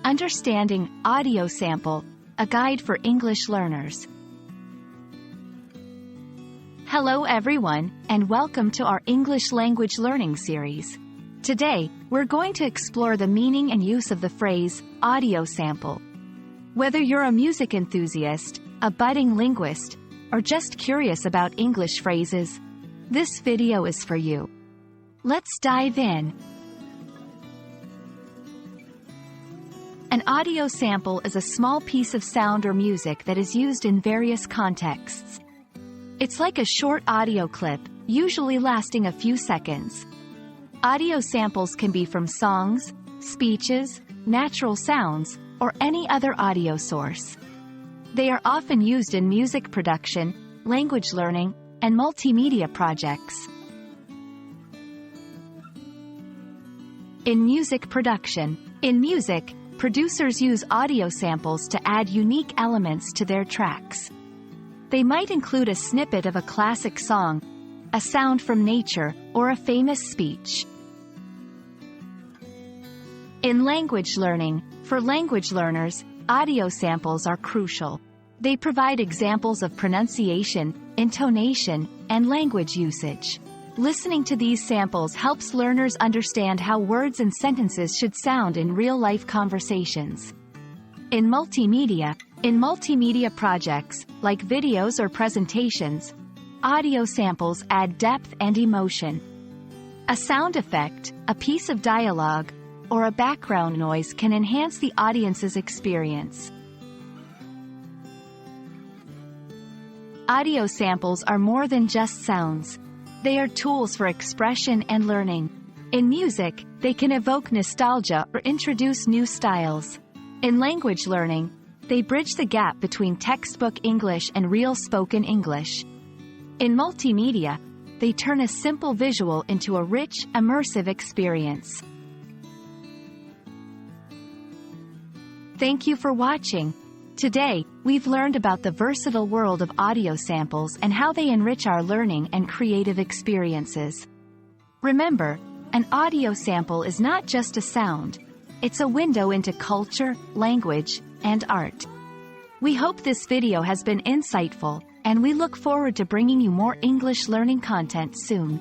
Understanding Audio Sample, a guide for English learners. Hello everyone, and welcome to our English language learning series. Today, we're going to explore the meaning and use of the phrase, audio sample. Whether you're a music enthusiast, a budding linguist, or just curious about English phrases, this video is for you. Let's dive in. An audio sample is a small piece of sound or music that is used in various contexts. It's like a short audio clip, usually lasting a few seconds. Audio samples can be from songs, speeches, natural sounds, or any other audio source. They are often used in music production, language learning, and multimedia projects. In music production, in music, producers use audio samples to add unique elements to their tracks. They might include a snippet of a classic song, a sound from nature, or a famous speech. In language learning, for language learners, audio samples are crucial. They provide examples of pronunciation, intonation, and language usage. Listening to these samples helps learners understand how words and sentences should sound in real-life conversations. In multimedia projects, like videos or presentations, audio samples add depth and emotion. A sound effect, a piece of dialogue, or a background noise can enhance the audience's experience. Audio samples are more than just sounds. They are tools for expression and learning. In music, they can evoke nostalgia or introduce new styles. In language learning, they bridge the gap between textbook English and real spoken English. In multimedia, they turn a simple visual into a rich, immersive experience. Thank you for watching. Today, we've learned about the versatile world of audio samples and how they enrich our learning and creative experiences. Remember, an audio sample is not just a sound. It's a window into culture, language, and art. We hope this video has been insightful, and we look forward to bringing you more English learning content soon.